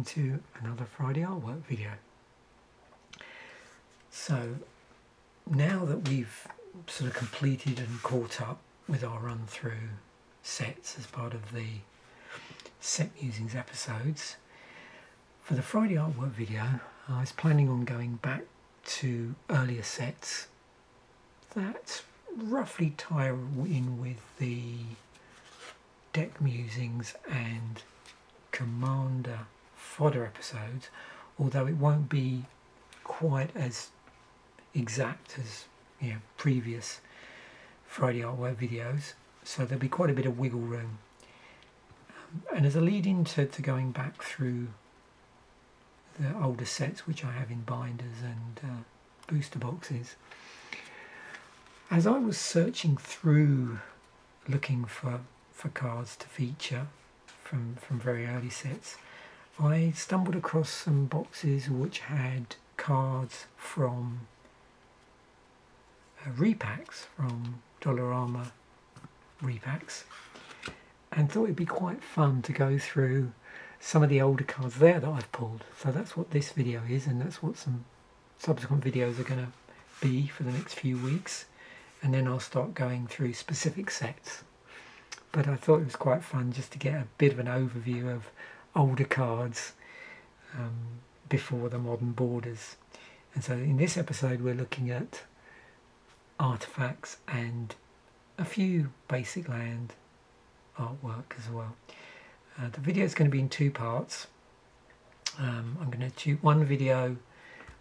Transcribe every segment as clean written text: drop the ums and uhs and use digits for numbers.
welcome to another Friday artwork video. So now that we've sort of completed and caught up with our run through sets as part of the set musings episodes, for the Friday artwork video I was planning on going back to earlier sets that roughly tie in with the deck musings and Commander fodder episodes, although it won't be quite as exact as previous Friday artwork videos, so there'll be quite a bit of wiggle room. And as a lead into going back through the older sets which I have in binders and booster boxes, as I was searching through looking for cards to feature from very early sets, I stumbled across some boxes which had cards from repacks, from Dollarama Repacks, and thought it'd be quite fun to go through some of the older cards there that I've pulled. So that's what this video is, and that's what some subsequent videos are going to be for the next few weeks, and then I'll start going through specific sets. But I thought it was quite fun just to get a bit of an overview of older cards before the modern borders. And so in this episode we're looking at artifacts and a few basic land artwork as well. The video is going to be in two parts. I'm going to shoot one video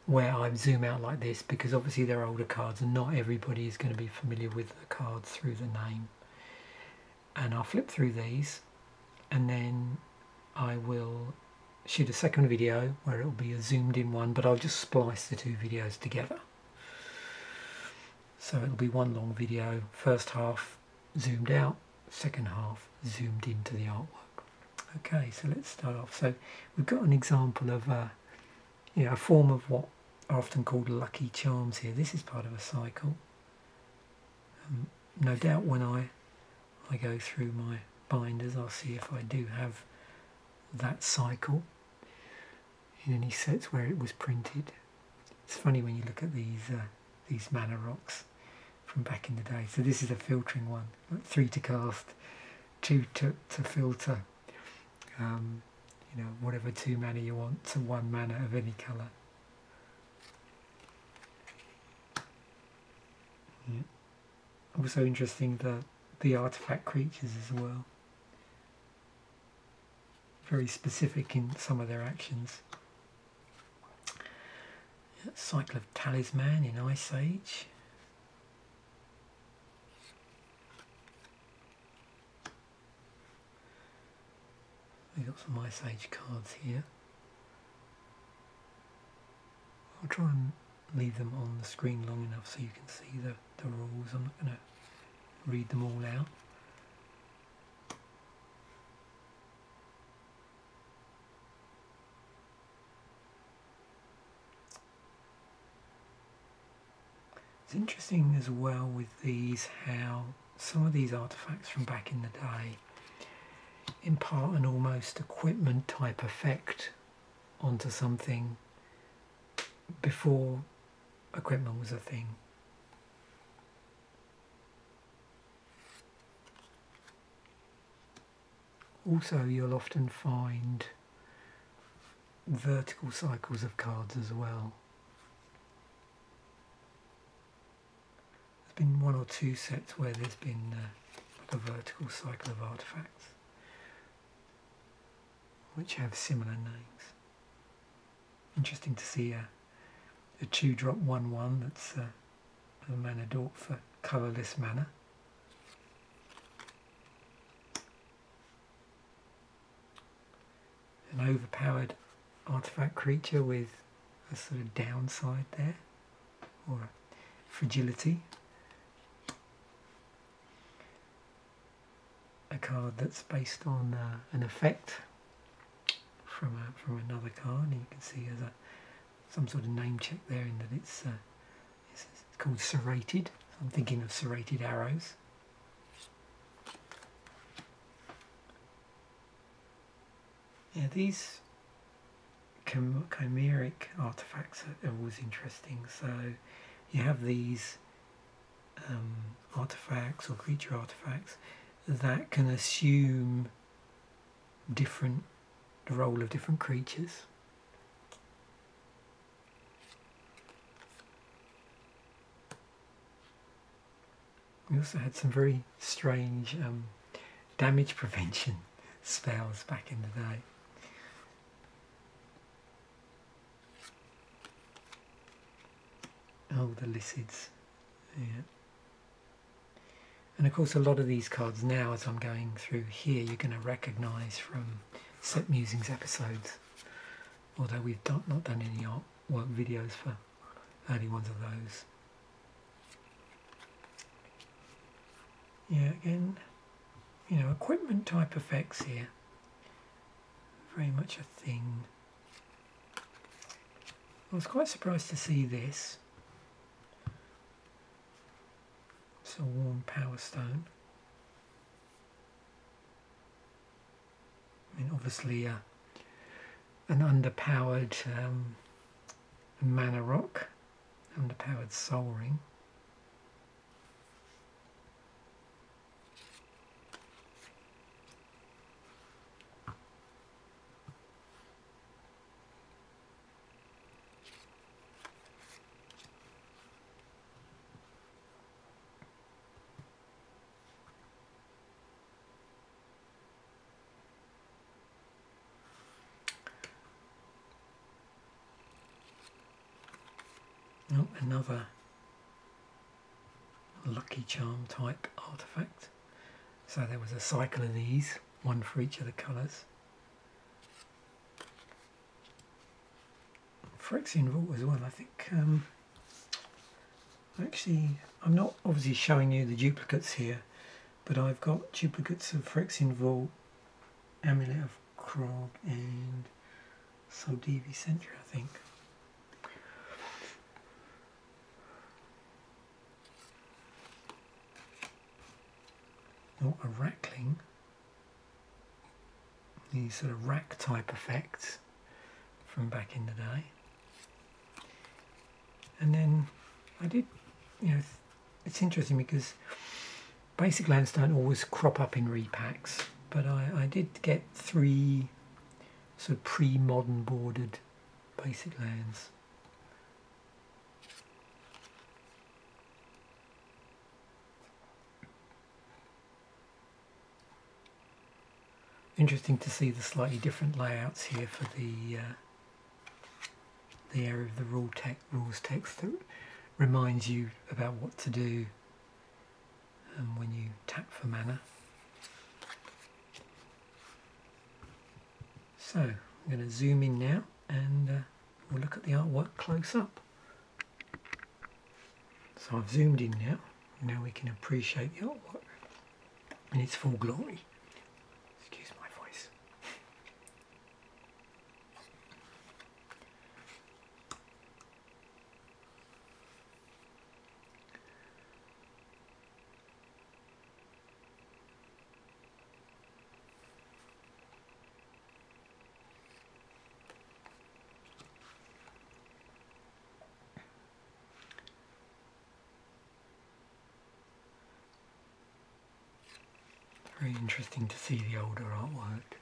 where I zoom out like this because obviously they're older cards and not everybody is going to be familiar with the cards through the name. And I'll flip through these, and then I will shoot a second video where it'll be a zoomed in one, but I'll just splice the two videos together. So it'll be one long video, first half zoomed out, second half zoomed into the artwork. Okay, so let's start off. So we've got an example of a form of what are often called lucky charms here. This is part of a cycle. No doubt when I go through my binders, I'll see if I do have that cycle in any sets where it was printed. It's funny when you look at these mana rocks from back in the day. So this is a filtering one, 3 to cast, 2 to filter, whatever 2 mana you want to 1 mana of any colour. Yeah. Also interesting the artifact creatures as well. Very specific in some of their actions. Cycle of Talisman in Ice Age. We've got some Ice Age cards here. I'll try and leave them on the screen long enough so you can see the rules. I'm not going to read them all out. It's interesting as well with these how some of these artifacts from back in the day impart an almost equipment type effect onto something before equipment was a thing. Also, you'll often find vertical cycles of cards as well. There's been 1 or 2 sets where there's been a vertical cycle of artifacts which have similar names. Interesting to see a 2-drop 1/1 that's a mana dork for colourless mana. An overpowered artifact creature with a sort of downside there, or a fragility. A card that's based on an effect from another card, and you can see there's some sort of name check there in that it's called serrated. I'm thinking of serrated arrows. Yeah, these chimeric artifacts are always interesting. So you have these artifacts or creature artifacts that can assume the role of different creatures. We also had some very strange damage prevention spells back in the day. Oh, the Lycids. Yeah. And of course a lot of these cards now, as I'm going through here, you're going to recognise from Set Musings episodes, although we've not done any artwork videos for early ones of those. Yeah, again, equipment type effects here. Very much a thing. I was quite surprised to see this. It's a worn Power Stone. I mean, obviously an underpowered mana rock, underpowered soul ring. Oh, another Lucky Charm type artifact. So there was a cycle of these, one for each of the colours. Phyrexian Vault as well, I think. Actually, I'm not obviously showing you the duplicates here, but I've got duplicates of Phyrexian Vault, Amulet of Krog, and Soldivi Sentry, I think. Oh, a Rackling. These sort of rack type effects from back in the day. And then I did, it's interesting because basic lands don't always crop up in repacks, but I did get 3 sort of pre-modern bordered basic lands. Interesting to see the slightly different layouts here for the area of the rules text that reminds you about what to do when you tap for mana. So I'm going to zoom in now and we'll look at the artwork close up. So I've zoomed in now. Now we can appreciate the artwork in its full glory. Excuse my voice. Very interesting to see the older artwork.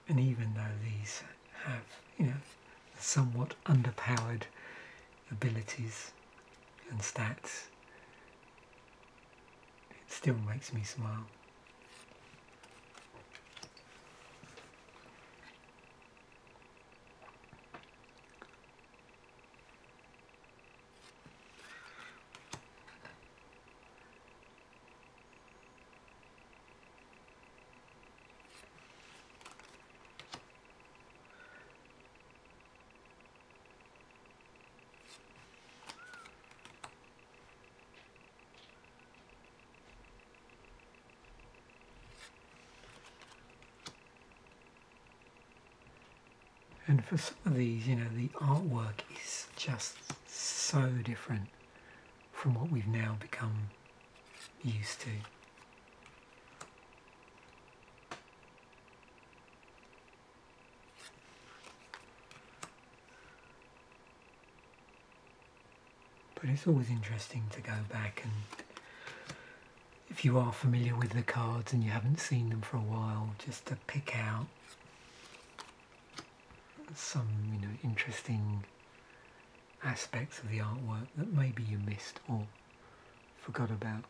And even though these have, somewhat underpowered abilities and stats, it still makes me smile. And for some of these, you know, the artwork is just so different from what we've now become used to. But it's always interesting to go back, and if you are familiar with the cards and you haven't seen them for a while, just to pick out some, you know, interesting aspects of the artwork that maybe you missed or forgot about.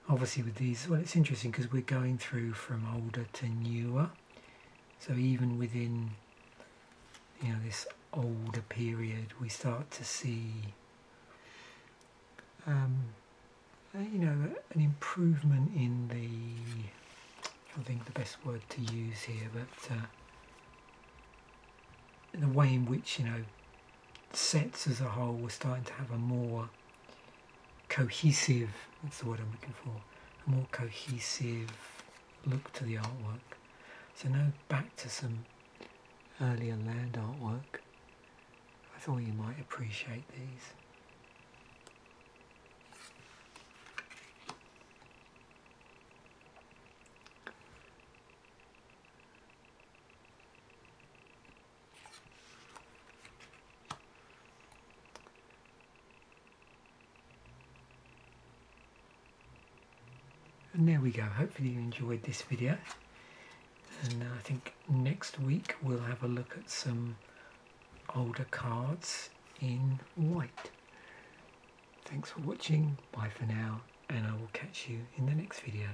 Obviously with these, well, it's interesting because we're going through from older to newer. So even within, you know, this older period, we start to see, you know, an improvement in I think the best word to use here, but in the way in which, you know, sets as a whole were starting to have a more cohesive, that's the word I'm looking for, a more cohesive look to the artwork. So now back to some earlier land artwork. I thought you might appreciate these. And there we go. Hopefully you enjoyed this video. And I think next week we'll have a look at some older cards in white. Thanks for watching. Bye for now. And I will catch you in the next video.